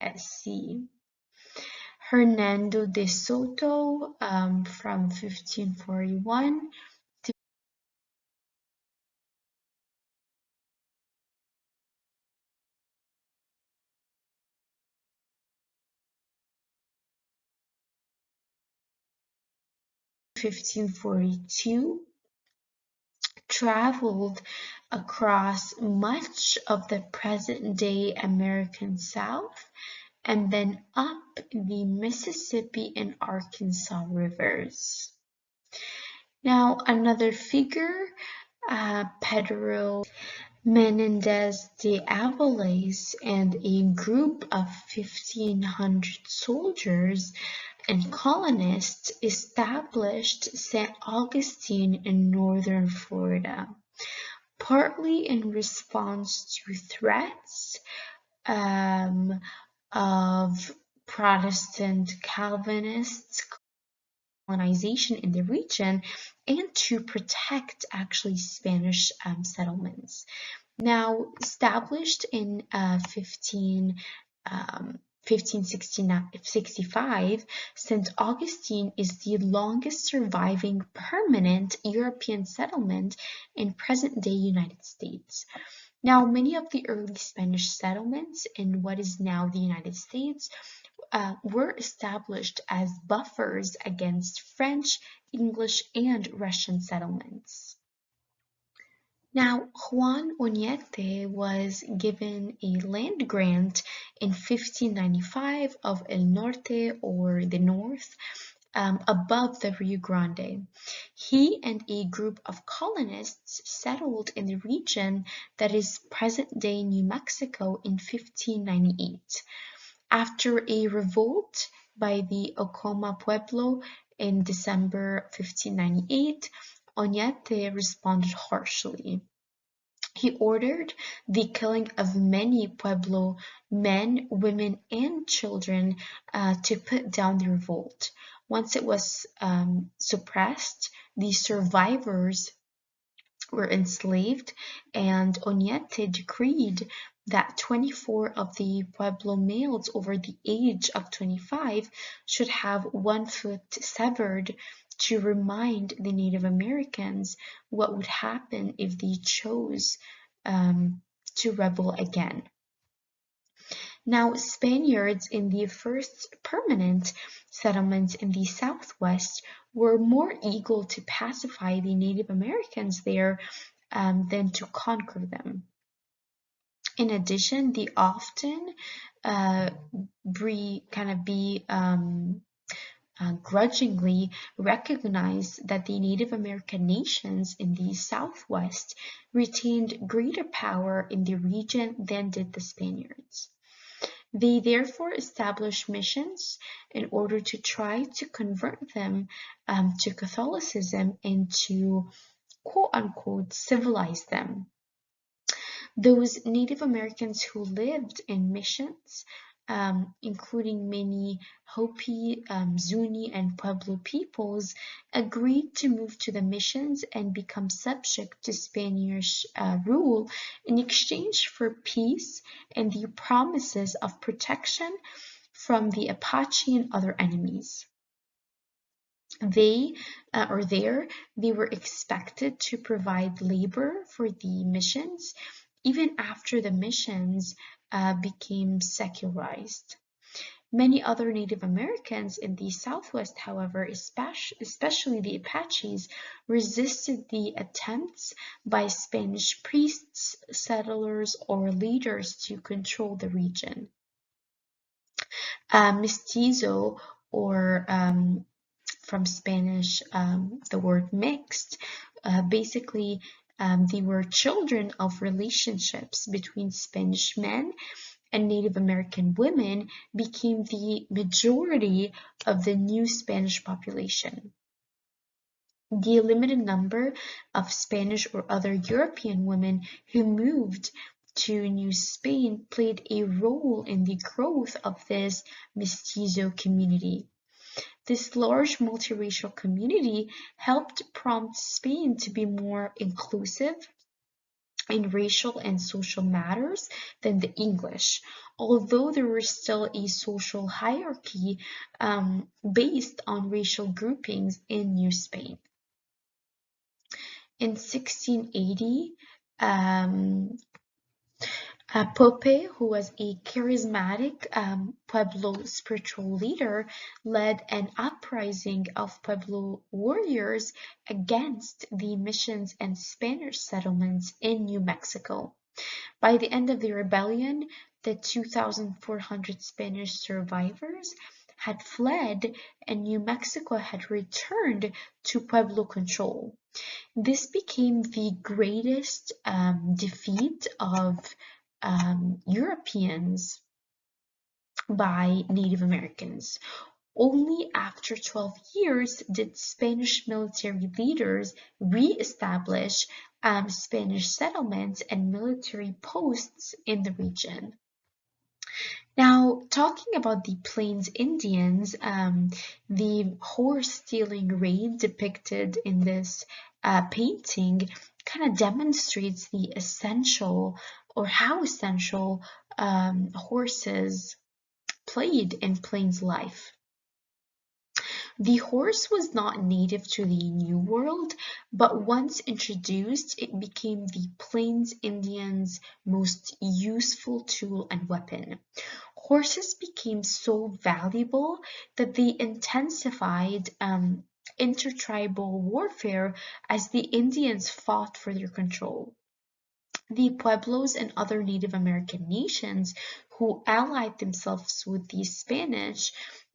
at sea. Hernando de Soto from 1541 to 1542 traveled across much of the present-day American South and then up the Mississippi and Arkansas rivers. Now, another figure, Pedro Menendez de Avilés and a group of 1,500 soldiers and colonists established St. Augustine in northern Florida, partly in response to threats of Protestant Calvinists colonization in the region and to protect actually Spanish settlements. Now, established in 1565, St. Augustine is the longest surviving permanent European settlement in present-day United States. Now, many of the early Spanish settlements in what is now the United States were established as buffers against French, English, and Russian settlements. Now, Juan Oñate was given a land grant in 1595 of El Norte, or the North, above the Rio Grande. He and a group of colonists settled in the region that is present-day New Mexico in 1598. After a revolt by the Ocoma Pueblo in December 1598, Oñate responded harshly. He ordered the killing of many Pueblo men, women, and children to put down the revolt. Once it was suppressed, the survivors were enslaved, and Oñate decreed that 24 of the Pueblo males over the age of 25 should have one foot severed to remind the Native Americans what would happen if they chose to rebel again. Now, Spaniards in the first permanent settlements in the Southwest were more eager to pacify the Native Americans there than to conquer them. In addition, they often grudgingly recognized that the Native American nations in the Southwest retained greater power in the region than did the Spaniards. They therefore established missions in order to try to convert them to Catholicism and to quote-unquote civilize them. Those Native Americans who lived in missions, including many Hopi, Zuni, and Pueblo peoples, agreed to move to the missions and become subject to Spanish rule in exchange for peace and the promises of protection from the Apache and other enemies. They were expected to provide labor for the missions even after the missions became secularized. Many other Native Americans in the Southwest, however, especially the Apaches, resisted the attempts by Spanish priests, settlers, or leaders to control the region. Mestizo, or from Spanish, the word mixed, basically they were children of relationships between Spanish men and Native American women, became the majority of the new Spanish population. The limited number of Spanish or other European women who moved to New Spain played a role in the growth of this mestizo community. This large multiracial community helped prompt Spain to be more inclusive in racial and social matters than the English, although there was still a social hierarchy based on racial groupings in New Spain. In 1680, Pope, who was a charismatic Pueblo spiritual leader, led an uprising of Pueblo warriors against the missions and Spanish settlements in New Mexico. By the end of the rebellion, the 2,400 Spanish survivors had fled and New Mexico had returned to Pueblo control. This became the greatest defeat of Europeans by Native Americans. Only after 12 years did Spanish military leaders re-establish Spanish settlements and military posts in the region. Now, talking about the Plains Indians, the horse-stealing raid depicted in this painting kind of demonstrates the essential or how essential horses played in Plains life. The horse was not native to the New World, but once introduced, it became the Plains Indians' most useful tool and weapon. Horses became so valuable that they intensified intertribal warfare as the Indians fought for their control. The Pueblos and other Native American nations who allied themselves with the Spanish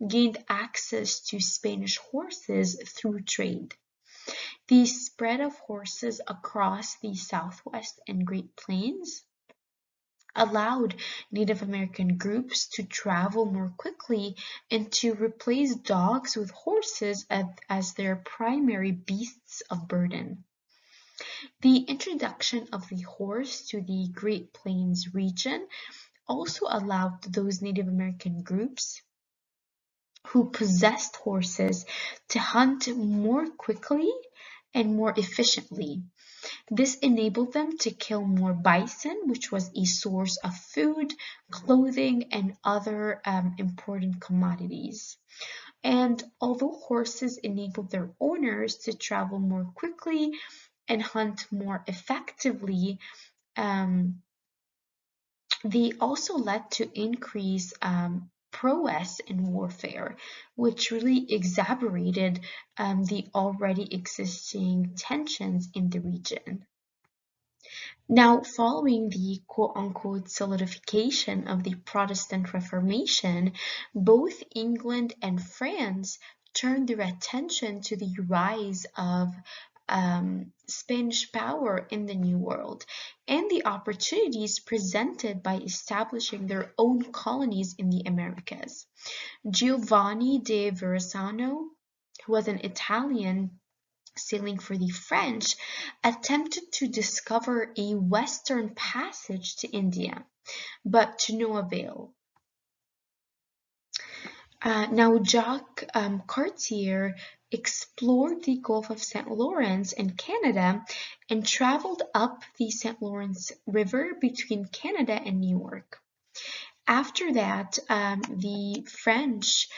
gained access to Spanish horses through trade. The spread of horses across the Southwest and Great Plains allowed Native American groups to travel more quickly and to replace dogs with horses as their primary beasts of burden. The introduction of the horse to the Great Plains region also allowed those Native American groups who possessed horses to hunt more quickly and more efficiently. This enabled them to kill more bison, which was a source of food, clothing, and other important commodities. And although horses enabled their owners to travel more quickly and hunt more effectively, they also led to increased prowess in warfare, which really exacerbated the already existing tensions in the region. Now, following the quote-unquote solidification of the Protestant Reformation, both England and France turned their attention to the rise of Spanish power in the New World and the opportunities presented by establishing their own colonies in the Americas. Giovanni de Verrazzano, who was an Italian sailing for the French, attempted to discover a western passage to India, but to no avail. Now, Jacques Cartier explored the Gulf of St. Lawrence in Canada and traveled up the St. Lawrence River between Canada and New York. After that, the French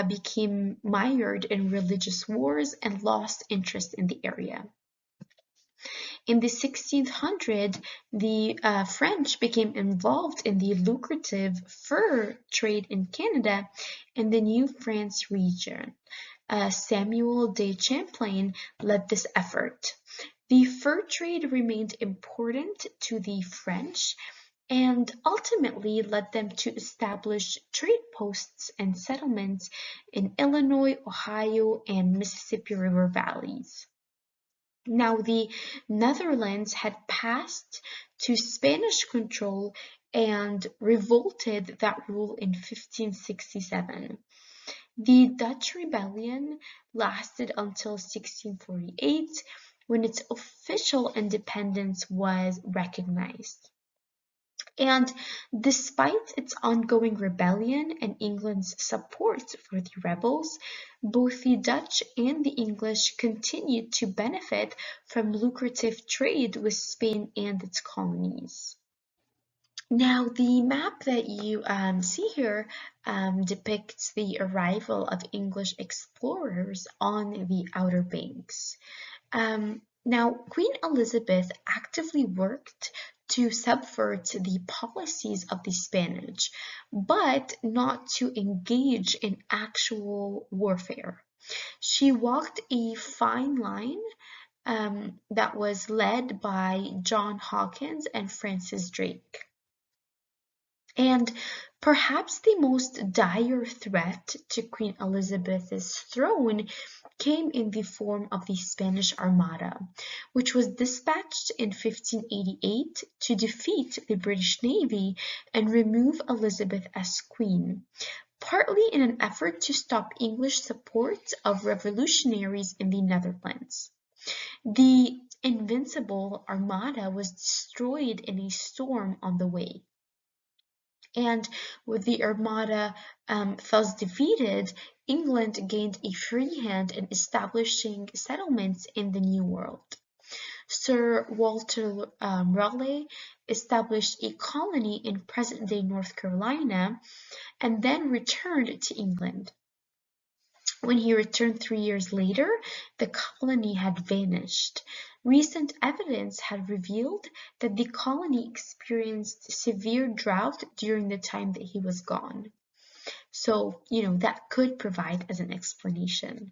became mired in religious wars and lost interest in the area. In the 1600s, the French became involved in the lucrative fur trade in Canada and the New France region. Samuel de Champlain led this effort. The fur trade remained important to the French and ultimately led them to establish trade posts and settlements in Illinois, Ohio, and Mississippi River valleys. Now, the Netherlands had passed to Spanish control and revolted that rule in 1567. The Dutch rebellion lasted until 1648, when its official independence was recognized. And despite its ongoing rebellion and England's support for the rebels, both the Dutch and the English continued to benefit from lucrative trade with Spain and its colonies. Now, the map that you see here depicts the arrival of English explorers on the Outer Banks. Now, Queen Elizabeth actively worked to subvert the policies of the Spanish, but not to engage in actual warfare. She walked a fine line that was led by John Hawkins and Francis Drake. And perhaps the most dire threat to Queen Elizabeth's throne came in the form of the Spanish Armada, which was dispatched in 1588 to defeat the British Navy and remove Elizabeth as queen, partly in an effort to stop English support of revolutionaries in the Netherlands. The invincible Armada was destroyed in a storm on the way. And with the Armada thus defeated, England gained a free hand in establishing settlements in the New World. Sir Walter Raleigh established a colony in present-day North Carolina and then returned to England. When he returned 3 years later, the colony had vanished. Recent evidence had revealed that the colony experienced severe drought during the time that he was gone. So, that could provide as an explanation.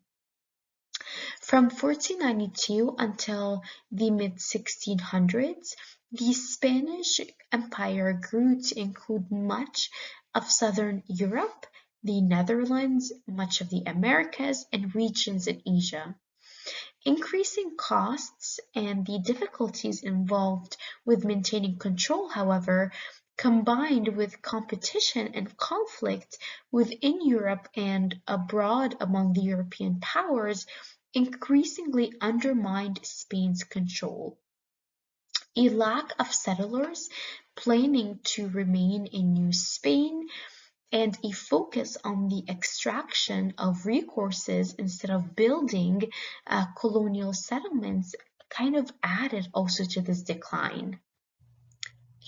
From 1492 until the mid-1600s, the Spanish Empire grew to include much of southern Europe, the Netherlands, much of the Americas, and regions in Asia. Increasing costs and the difficulties involved with maintaining control, however, combined with competition and conflict within Europe and abroad among the European powers, increasingly undermined Spain's control. A lack of settlers planning to remain in New Spain and a focus on the extraction of resources instead of building colonial settlements kind of added also to this decline.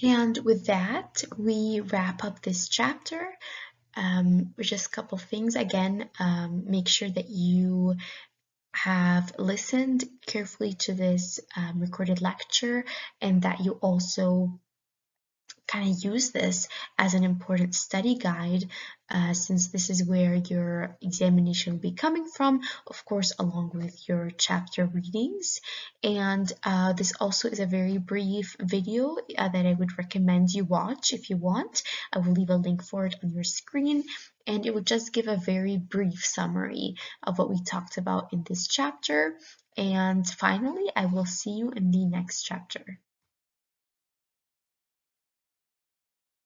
And with that, we wrap up this chapter. Just a couple things. Again, make sure that you have listened carefully to this recorded lecture and that you also kind of use this as an important study guide since this is where your examination will be coming from, of course, along with your chapter readings. And this also is a very brief video that I would recommend you watch if you want. I will leave a link for it on your screen, and it will just give a very brief summary of what we talked about in this chapter. And finally, I will see you in the next chapter.